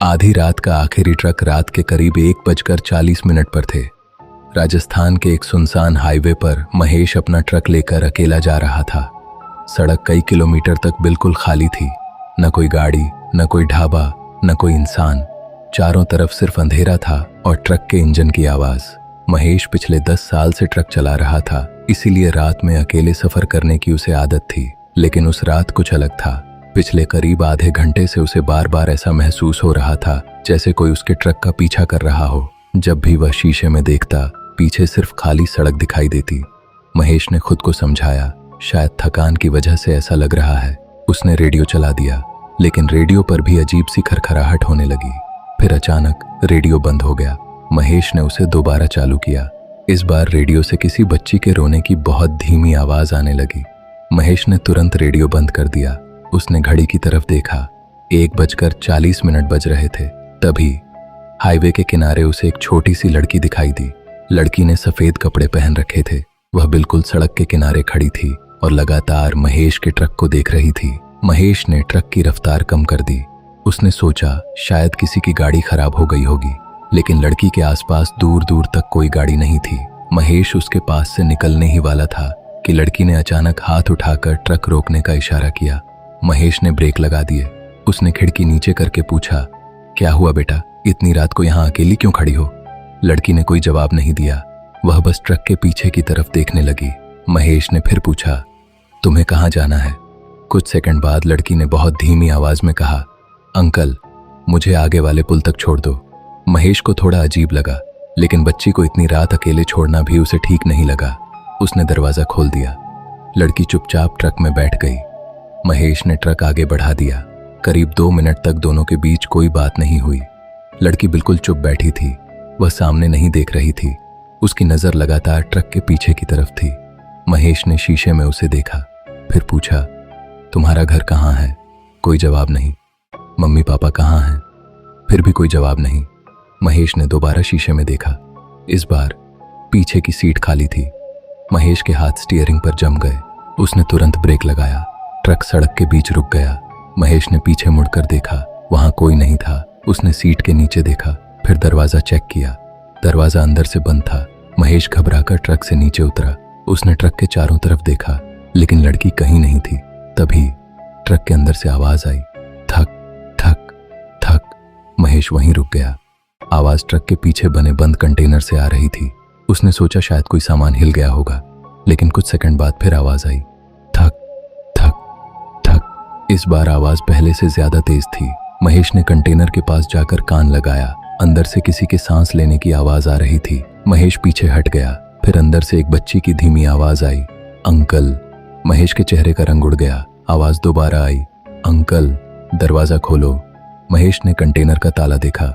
आधी रात का आखिरी ट्रक रात के करीब 1:40 पर थे। राजस्थान के एक सुनसान हाईवे पर महेश अपना ट्रक लेकर अकेला जा रहा था। सड़क कई किलोमीटर तक बिल्कुल खाली थी। न कोई गाड़ी, न कोई ढाबा, न कोई इंसान। चारों तरफ सिर्फ अंधेरा था और ट्रक के इंजन की आवाज। महेश पिछले 10 साल से ट्रक चला रहा था, इसीलिए रात में अकेले सफर करने की उसे आदत थी। लेकिन उस रात कुछ अलग था। पिछले करीब आधे घंटे से उसे बार बार ऐसा महसूस हो रहा था जैसे कोई उसके ट्रक का पीछा कर रहा हो। जब भी वह शीशे में देखता, पीछे सिर्फ खाली सड़क दिखाई देती। महेश ने खुद को समझाया, शायद थकान की वजह से ऐसा लग रहा है। उसने रेडियो चला दिया, लेकिन रेडियो पर भी अजीब सी खरखराहट होने लगी। फिर अचानक रेडियो बंद हो गया। महेश ने उसे दोबारा चालू किया। इस बार रेडियो से किसी बच्ची के रोने की बहुत धीमी आवाज आने लगी। महेश ने तुरंत रेडियो बंद कर दिया। उसने घड़ी की तरफ देखा। 1:40 बज रहे थे। तभी हाईवे के किनारे उसे एक छोटी सी लड़की दिखाई दी। लड़की ने सफेद कपड़े पहन रखे थे। वह बिल्कुल सड़क के किनारे खड़ी थी और लगातार महेश के ट्रक को देख रही थी। महेश ने ट्रक की रफ्तार कम कर दी। उसने सोचा शायद किसी की गाड़ी खराब हो गई होगी, लेकिन लड़की के आसपास दूर दूर तक कोई गाड़ी नहीं थी। महेश उसके पास से निकलने ही वाला था कि लड़की ने अचानक हाथ उठाकर ट्रक रोकने का इशारा किया। महेश ने ब्रेक लगा दिए। उसने खिड़की नीचे करके पूछा, क्या हुआ बेटा, इतनी रात को यहाँ अकेली क्यों खड़ी हो? लड़की ने कोई जवाब नहीं दिया। वह बस ट्रक के पीछे की तरफ देखने लगी। महेश ने फिर पूछा, तुम्हें कहाँ जाना है? कुछ सेकंड बाद लड़की ने बहुत धीमी आवाज में कहा, अंकल, मुझे आगे वाले पुल तक छोड़ दो। महेश को थोड़ा अजीब लगा, लेकिन बच्ची को इतनी रात अकेले छोड़ना भी उसे ठीक नहीं लगा। उसने दरवाजा खोल दिया। लड़की चुपचाप ट्रक में बैठ गई। महेश ने ट्रक आगे बढ़ा दिया। करीब 2 मिनट तक दोनों के बीच कोई बात नहीं हुई। लड़की बिल्कुल चुप बैठी थी। वह सामने नहीं देख रही थी। उसकी नजर लगातार ट्रक के पीछे की तरफ थी। महेश ने शीशे में उसे देखा, फिर पूछा, तुम्हारा घर कहाँ है? कोई जवाब नहीं। मम्मी पापा कहाँ हैं? फिर भी कोई जवाब नहीं। महेश ने दोबारा शीशे में देखा। इस बार पीछे की सीट खाली थी। महेश के हाथ स्टीयरिंग पर जम गए। उसने तुरंत ब्रेक लगाया। ट्रक सड़क के बीच रुक गया। महेश ने पीछे मुड़कर देखा, वहां कोई नहीं था। उसने सीट के नीचे देखा, फिर दरवाजा चेक किया। दरवाजा अंदर से बंद था। महेश घबराकर ट्रक से नीचे उतरा। उसने ट्रक के चारों तरफ देखा, लेकिन लड़की कहीं नहीं थी। तभी ट्रक के अंदर से आवाज आई, थक थक थक। महेश वहीं रुक गया। आवाज ट्रक के पीछे बने बंद कंटेनर से आ रही थी। उसने सोचा शायद कोई सामान हिल गया होगा, लेकिन कुछ सेकंड बाद फिर आवाज आई, थक थक थक। इस बार आवाज पहले से ज्यादा तेज थी। महेश ने कंटेनर के पास जाकर कान लगाया। अंदर से किसी के सांस लेने की आवाज आ रही थी। महेश पीछे हट गया। फिर अंदर से एक बच्ची की धीमी आवाज आई, अंकल। महेश के चेहरे का रंग उड़ गया। आवाज दोबारा आई, अंकल, दरवाजा खोलो। महेश ने कंटेनर का ताला देखा।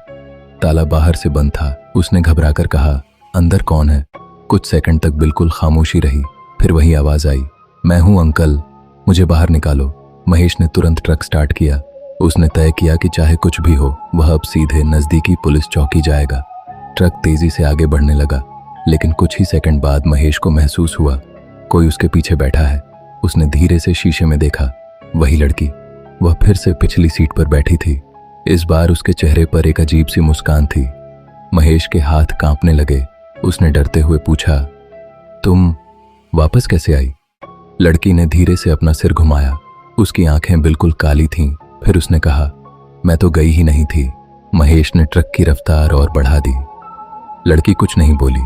ताला बाहर से बंद था। उसने घबराकर कहा, अंदर कौन है? कुछ सेकंड तक बिल्कुल खामोशी रही। फिर वही आवाज आई, मैं हूं अंकल, मुझे बाहर निकालो। महेश ने तुरंत ट्रक स्टार्ट किया। उसने तय किया कि चाहे कुछ भी हो, वह अब सीधे नजदीकी पुलिस चौकी जाएगा। ट्रक तेजी से आगे बढ़ने लगा, लेकिन कुछ ही सेकंड बाद महेश को महसूस हुआ कोई उसके पीछे बैठा है। उसने धीरे से शीशे में देखा। वही लड़की, वह फिर से पिछली सीट पर बैठी थी। इस बार उसके चेहरे पर एक अजीब सी मुस्कान थी। महेश के हाथ कांपने लगे। उसने डरते हुए पूछा, तुम वापस कैसे आई? लड़की ने धीरे से अपना सिर घुमाया। उसकी आंखें बिल्कुल काली थीं। फिर उसने कहा, मैं तो गई ही नहीं थी। महेश ने ट्रक की रफ्तार और बढ़ा दी। लड़की कुछ नहीं बोली,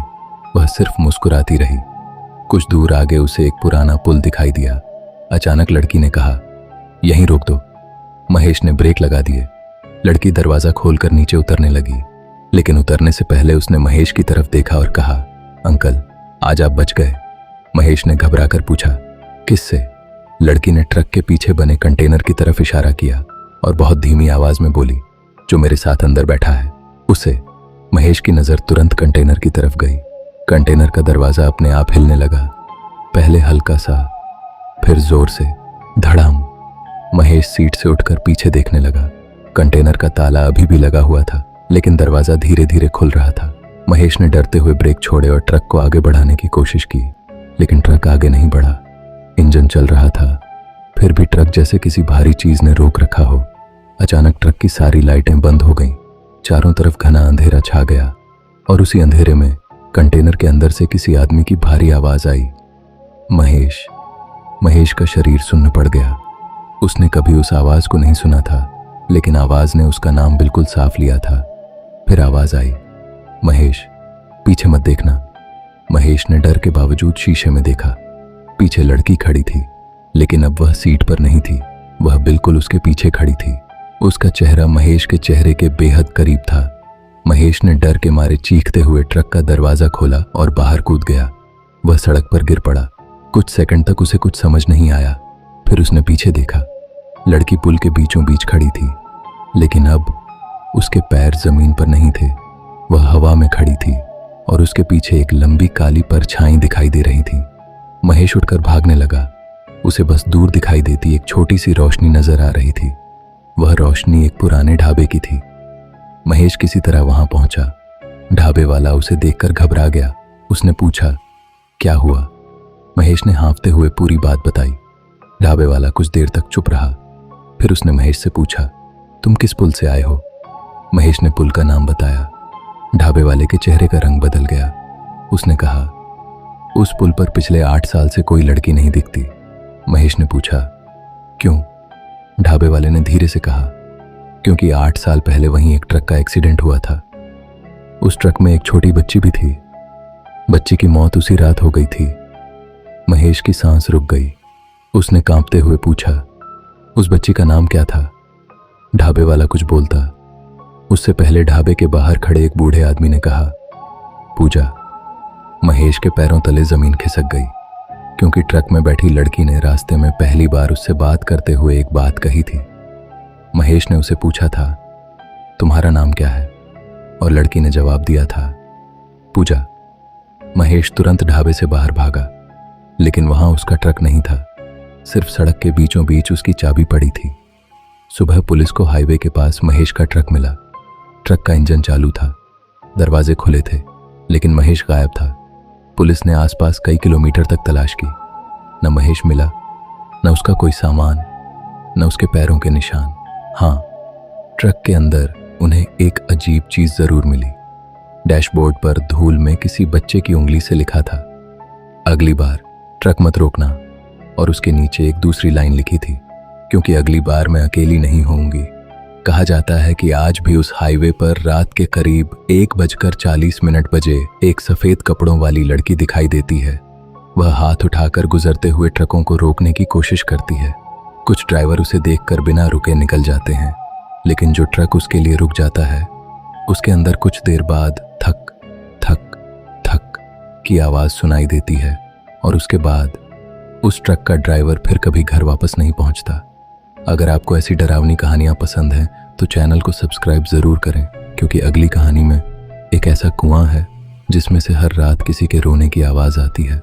वह सिर्फ मुस्कुराती रही। कुछ दूर आगे उसे एक पुराना पुल दिखाई दिया। अचानक लड़की ने कहा, यहीं रोक दो। महेश ने ब्रेक लगा दिए। लड़की दरवाजा खोलकर नीचे उतरने लगी, लेकिन उतरने से पहले उसने महेश की तरफ देखा और कहा, अंकल, आज आप बच गए। महेश ने घबराकर पूछा, किससे? लड़की ने ट्रक के पीछे बने कंटेनर की तरफ इशारा किया और बहुत धीमी आवाज में बोली, जो मेरे साथ अंदर बैठा है, उसे। महेश की नजर तुरंत कंटेनर की तरफ गई। कंटेनर का दरवाजा अपने आप हिलने लगा, पहले हल्का सा, फिर जोर से, धड़ाम। महेश सीट से उठकर पीछे देखने लगा। कंटेनर का ताला अभी भी लगा हुआ था, लेकिन दरवाजा धीरे धीरे खुल रहा था। महेश ने डरते हुए ब्रेक छोड़े और ट्रक को आगे बढ़ाने की कोशिश की, लेकिन ट्रक आगे नहीं बढ़ा। इंजन चल रहा था, फिर भी ट्रक जैसे किसी भारी चीज ने रोक रखा हो। अचानक ट्रक की सारी लाइटें बंद हो गईं। चारों तरफ घना अंधेरा छा गया और उसी अंधेरे में कंटेनर के अंदर से किसी आदमी की भारी आवाज आई, महेश। महेश का शरीर सुन्न पड़ गया। उसने कभी उस आवाज को नहीं सुना था, लेकिन आवाज ने उसका नाम बिल्कुल साफ लिया था। फिर आवाज आई, महेश, पीछे मत देखना। महेश ने डर के बावजूद शीशे में देखा। पीछे लड़की खड़ी थी, लेकिन अब वह सीट पर नहीं थी, वह बिल्कुल उसके पीछे खड़ी थी। उसका चेहरा महेश के चेहरे के बेहद करीब था। महेश ने डर के मारे चीखते हुए ट्रक का दरवाजा खोला और बाहर कूद गया। वह सड़क पर गिर पड़ा। कुछ सेकंड तक उसे कुछ समझ नहीं आया। फिर उसने पीछे देखा। लड़की पुल के बीचों बीच खड़ी थी, लेकिन अब उसके पैर जमीन पर नहीं थे। वह हवा में खड़ी थी और उसके पीछे एक लंबी काली परछाई दिखाई दे रही थी। महेश उठकर भागने लगा। उसे बस दूर दिखाई देती एक छोटी सी रोशनी नजर आ रही थी। वह रोशनी एक पुराने ढाबे की थी। महेश किसी तरह वहां पहुंचा। ढाबे वाला उसे देखकर घबरा गया। उसने पूछा, क्या हुआ? महेश ने हाँफते हुए पूरी बात बताई। ढाबे वाला कुछ देर तक चुप रहा। फिर उसने महेश से पूछा, तुम किस पुल से आए हो? महेश ने पुल का नाम बताया। ढाबे वाले के चेहरे का रंग बदल गया। उसने कहा, उस पुल पर पिछले 8 साल से कोई लड़की नहीं दिखती। महेश ने पूछा, क्यों? ढाबे वाले ने धीरे से कहा, क्योंकि 8 साल पहले वहीं एक ट्रक का एक्सीडेंट हुआ था। उस ट्रक में एक छोटी बच्ची भी थी। बच्ची की मौत उसी रात हो गई थी। महेश की सांस रुक गई। उसने कांपते हुए पूछा, उस बच्ची का नाम क्या था? ढाबे वाला कुछ बोलता। उससे पहले ढाबे के बाहर खड़े एक बूढ़े आदमी ने कहा, पूजा। महेश के पैरों तले जमीन खिसक गई, क्योंकि ट्रक में बैठी लड़की ने रास्ते में पहली बार उससे बात करते हुए एक बात कही थी। महेश ने उसे पूछा था, तुम्हारा नाम क्या है? और लड़की ने जवाब दिया था, पूजा। महेश तुरंत ढाबे से बाहर भागा, लेकिन वहां उसका ट्रक नहीं था। सिर्फ सड़क के बीचों बीच उसकी चाबी पड़ी थी। सुबह पुलिस को हाईवे के पास महेश का ट्रक मिला। ट्रक का इंजन चालू था, दरवाजे खुले थे, लेकिन महेश गायब था। पुलिस ने आसपास कई किलोमीटर तक तलाश की। न महेश मिला, न उसका कोई सामान, न उसके पैरों के निशान। हाँ, ट्रक के अंदर उन्हें एक अजीब चीज जरूर मिली। डैशबोर्ड पर धूल में किसी बच्चे की उंगली से लिखा था, अगली बार ट्रक मत रोकना। और उसके नीचे एक दूसरी लाइन लिखी थी, क्योंकि अगली बार मैं अकेली नहीं होऊंगी। कहा जाता है कि आज भी उस हाईवे पर रात के करीब 1:40 बजे एक सफेद कपड़ों वाली लड़की दिखाई देती है। वह हाथ उठाकर गुजरते हुए ट्रकों को रोकने की कोशिश करती है। कुछ ड्राइवर उसे देखकर बिना रुके निकल जाते हैं, लेकिन जो ट्रक उसके लिए रुक जाता है, उसके अंदर कुछ देर बाद थक थक थक की आवाज सुनाई देती है। और उसके बाद उस ट्रक का ड्राइवर फिर कभी घर वापस नहीं पहुंचता। अगर आपको ऐसी डरावनी कहानियां पसंद हैं तो चैनल को सब्सक्राइब जरूर करें, क्योंकि अगली कहानी में एक ऐसा कुआं है जिसमें से हर रात किसी के रोने की आवाज आती है।